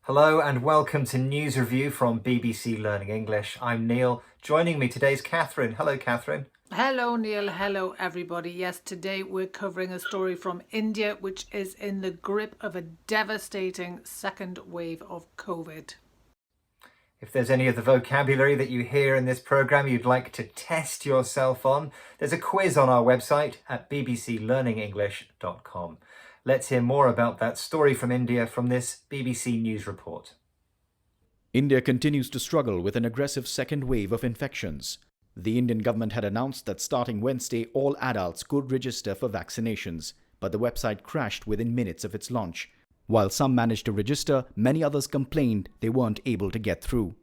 Hello and welcome to News Review from BBC Learning English. I'm Neil. Joining me today is Catherine. Hello, Catherine. Hello, Neil. Hello, everybody. Yes, today we're covering a story from India, which is in the grip of a devastating second wave of COVID. If there's any of the vocabulary that you hear in this programme you'd like to test yourself on, there's a quiz on our website at bbclearningenglish.com. Let's hear more about that story from India from this BBC News report. India continues to struggle with an aggressive second wave of infections. The Indian government had announced that starting Wednesday, all adults could register for vaccinations, but the website crashed within minutes of its launch. While some managed to register, many others complained they weren't able to get through.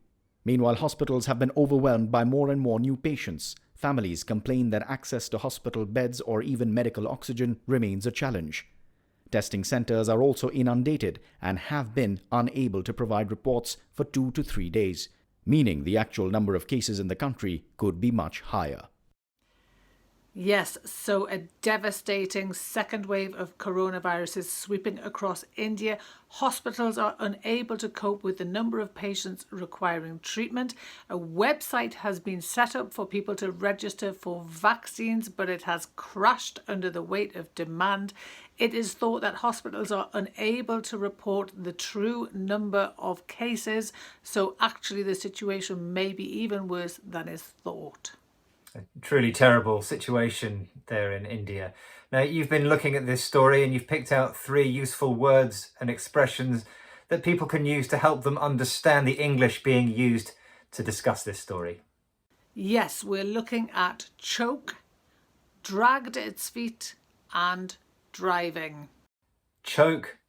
Meanwhile, hospitals have been overwhelmed by more and more new patients. Families complain that access to hospital beds or even medical oxygen remains a challenge. Testing centers are also inundated and have been unable to provide reports for 2 to 3 days, meaning the actual number of cases in the country could be much higher. Yes, so a devastating second wave of coronavirus is sweeping across India. Hospitals are unable to cope with the number of patients requiring treatment. A website has been set up for people to register for vaccines, but it has crashed under the weight of demand. It is thought that hospitals are unable to report the true number of cases, so actually the situation may be even worse than is thought. A truly terrible situation there in India. Now, you've been looking at this story and you've picked out 3 useful words and expressions that people can use to help them understand the English being used to discuss this story. Yes, we're looking at choke, dragged its feet, and driving. Choke,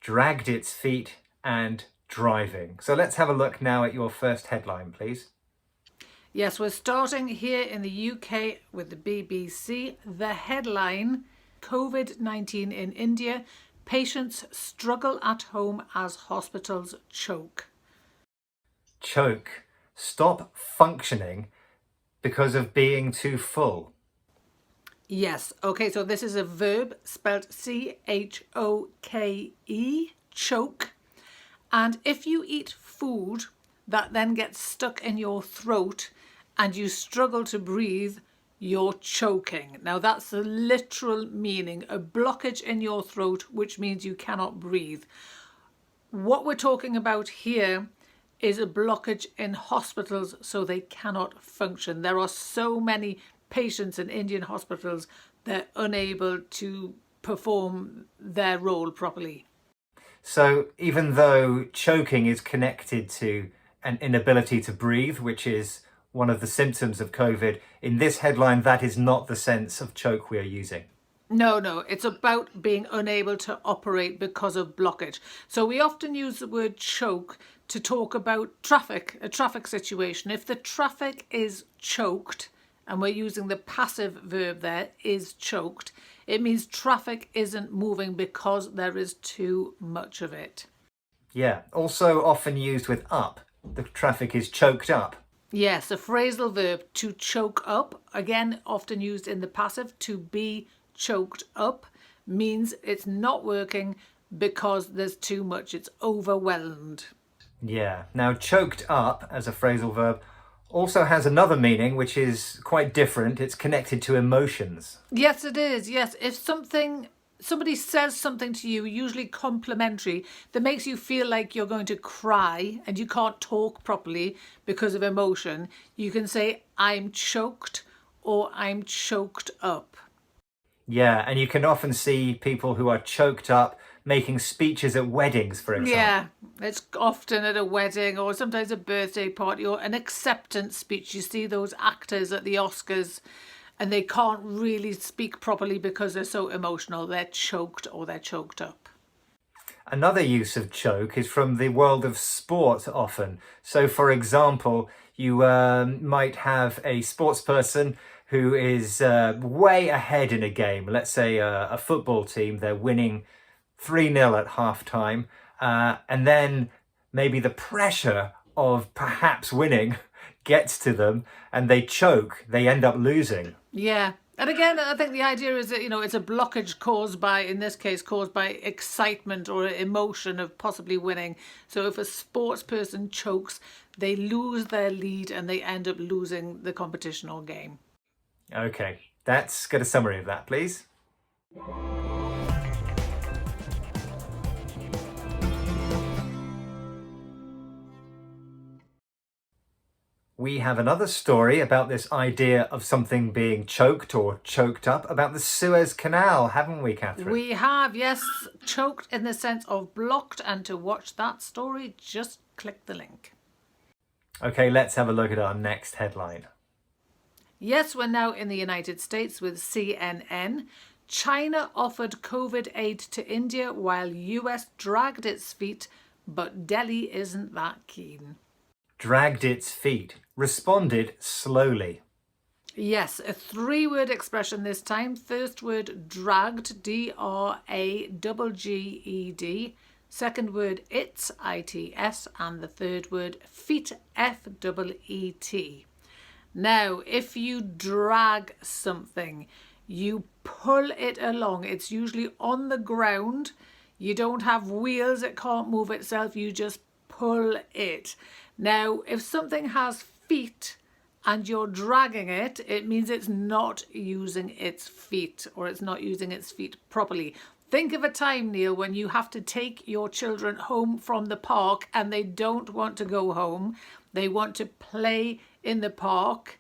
dragged its feet, and driving. So let's have a look now at your first headline, please. Yes, we're starting here in the UK with the BBC. The headline, COVID-19 in India, patients struggle at home as hospitals choke. Choke, stop functioning because of being too full. Yes, okay, so this is a verb spelled C-H-O-K-E, choke. And if you eat food that then gets stuck in your throat and you struggle to breathe, you're choking. Now that's the literal meaning, a blockage in your throat, which means you cannot breathe. What we're talking about here is a blockage in hospitals so they cannot function. There are so many patients in Indian hospitals, they're unable to perform their role properly. So even though choking is connected to an inability to breathe, which is one of the symptoms of COVID, in this headline, that is not the sense of choke we are using. No, it's about being unable to operate because of blockage. So we often use the word choke to talk about traffic, a traffic situation. If the traffic is choked, and we're using the passive verb there, is choked, it means traffic isn't moving because there is too much of it. Yeah, also often used with up. The traffic is choked up. Yes, a phrasal verb, to choke up, again often used in the passive, to be choked up, means it's not working because there's too much, it's overwhelmed. Yeah, now choked up as a phrasal verb also has another meaning which is quite different. It's connected to emotions. Yes, it is. Yes, if somebody says something to you, usually complimentary, that makes you feel like you're going to cry and you can't talk properly because of emotion, you can say, I'm choked or I'm choked up. Yeah, and you can often see people who are choked up making speeches at weddings, for example. Yeah, it's often at a wedding or sometimes a birthday party or an acceptance speech. You see those actors at the Oscars and they can't really speak properly because they're so emotional. They're choked or they're choked up. Another use of choke is from the world of sport often. So, for example, you might have a sports person who is way ahead in a game. Let's say a football team, they're winning 3-0 at half-time, and then maybe the pressure of perhaps winning gets to them and they choke, they end up losing. Yeah, And again, I think the idea is that, it's a blockage caused by, in this case, caused by excitement or emotion of possibly winning. So if a sports person chokes, they lose their lead and they end up losing the competition or game. Okay, let's get a summary of that, please. We have another story about this idea of something being choked or choked up about the Suez Canal, haven't we, Catherine? We have, yes, choked in the sense of blocked. And to watch that story, just click the link. Okay, let's have a look at our next headline. Yes, we're now in the United States with CNN. China offered COVID aid to India while US dragged its feet, but Delhi isn't that keen. Dragged its feet, responded slowly. Yes, a three-word expression this time. First word, dragged, D-R-A-G-G-E-D. Second word, its, I-T-S. And the third word, feet, F-E-E-T. Now, if you drag something, you pull it along. It's usually on the ground. You don't have wheels. It can't move itself. You just pull it. Now, if something has feet and you're dragging it, it means it's not using its feet, or it's not using its feet properly. Think of a time, Neil, when you have to take your children home from the park and they don't want to go home. They want to play in the park.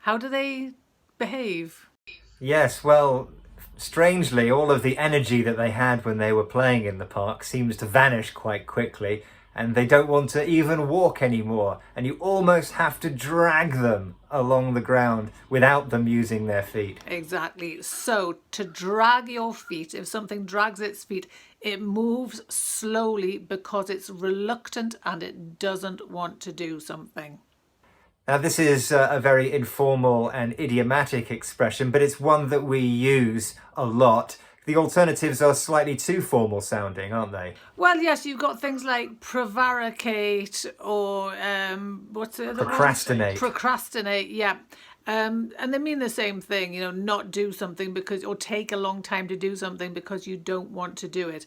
How do they behave? Yes, well, strangely, all of the energy that they had when they were playing in the park seems to vanish quite quickly, and they don't want to even walk anymore, and you almost have to drag them along the ground without them using their feet. Exactly. So to drag your feet, if something drags its feet, it moves slowly because it's reluctant and it doesn't want to do something. Now, this is a very informal and idiomatic expression, but it's one that we use a lot. The alternatives are slightly too formal sounding, aren't they? Well, yes, you've got things like prevaricate or what's the other one? Procrastinate. Procrastinate, yeah. And they mean the same thing, not do something because, or take a long time to do something because you don't want to do it.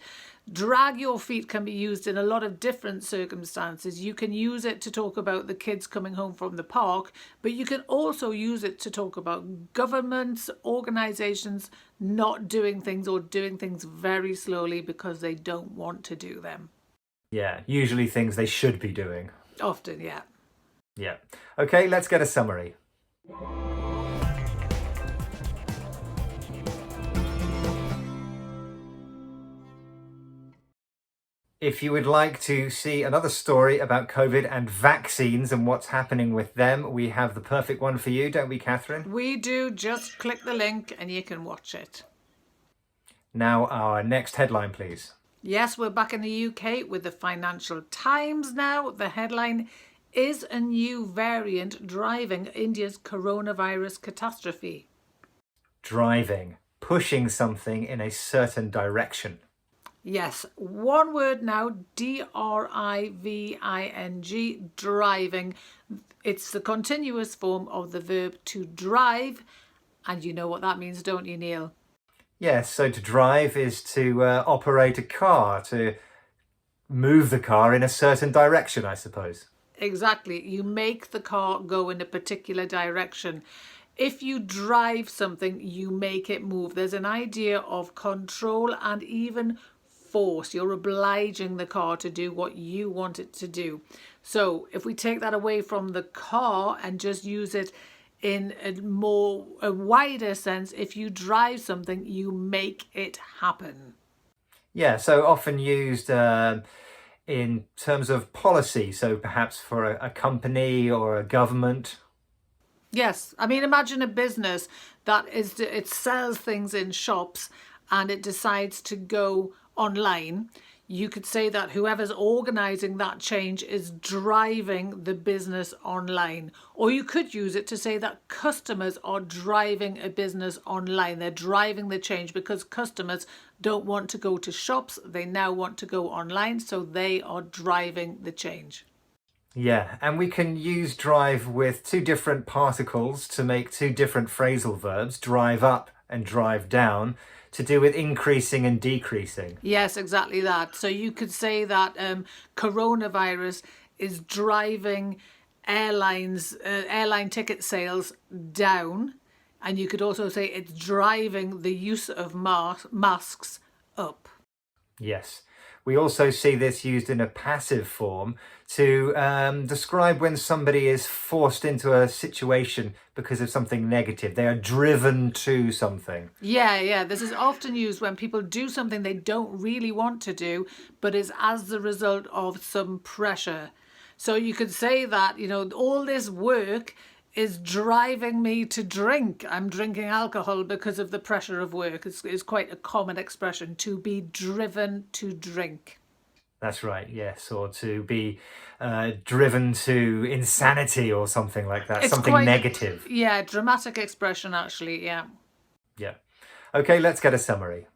Drag your feet can be used in a lot of different circumstances. You can use it to talk about the kids coming home from the park, but you can also use it to talk about governments, organisations not doing things or doing things very slowly because they don't want to do them. Yeah, usually things they should be doing. Often, yeah. Yeah. Okay, let's get a summary. If you would like to see another story about COVID and vaccines and what's happening with them, we have the perfect one for you, don't we, Catherine? We do. Just click the link and you can watch it. Now, our next headline, please. Yes, we're back in the UK with the Financial Times now. The headline, is a new variant driving India's coronavirus catastrophe? Driving, pushing something in a certain direction. Yes, one word now, D-R-I-V-I-N-G, driving. It's the continuous form of the verb to drive. And you know what that means, don't you, Neil? Yes, so to drive is to operate a car, to move the car in a certain direction, I suppose. Exactly. You make the car go in a particular direction. If you drive something, you make it move. There's an idea of control and even force. You're obliging the car to do what you want it to do. So if we take that away from the car and just use it in a wider sense, if you drive something, you make it happen. Yeah, so often used in terms of policy, so perhaps for a company or a government. Yes, I mean, imagine a business that it sells things in shops and it decides to go online. You could say that whoever's organising that change is driving the business online. Or you could use it to say that customers are driving a business online. They're driving the change because customers don't want to go to shops. They now want to go online, so they are driving the change. Yeah, and we can use drive with two different particles to make two different phrasal verbs, drive up and drive down, to do with increasing and decreasing. Yes, exactly that. So you could say that coronavirus is driving airline ticket sales down, and you could also say it's driving the use of masks up. Yes. We also see this used in a passive form to describe when somebody is forced into a situation because of something negative. They are driven to something. Yeah. This is often used when people do something they don't really want to do, but is as the result of some pressure. So you could say that, all this work is driving me to drink. I'm drinking alcohol because of the pressure of work. It's quite a common expression, to be driven to drink. That's right, yes, or to be driven to insanity or something like that, It's something quite- negative. Yeah, dramatic expression actually, yeah. Yeah. Okay, let's get a summary.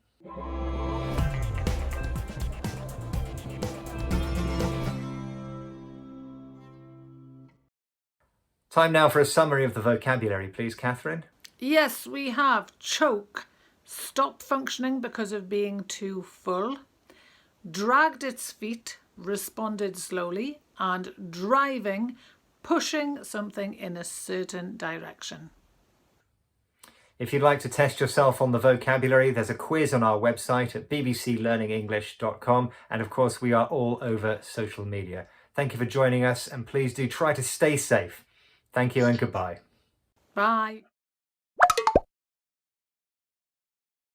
Time now for a summary of the vocabulary, please, Catherine. Yes, we have choke, stop functioning because of being too full, dragged its feet, responded slowly, and driving, pushing something in a certain direction. If you'd like to test yourself on the vocabulary, there's a quiz on our website at bbclearningenglish.com, and of course we are all over social media. Thank you for joining us, and please do try to stay safe. Thank you and goodbye. Bye.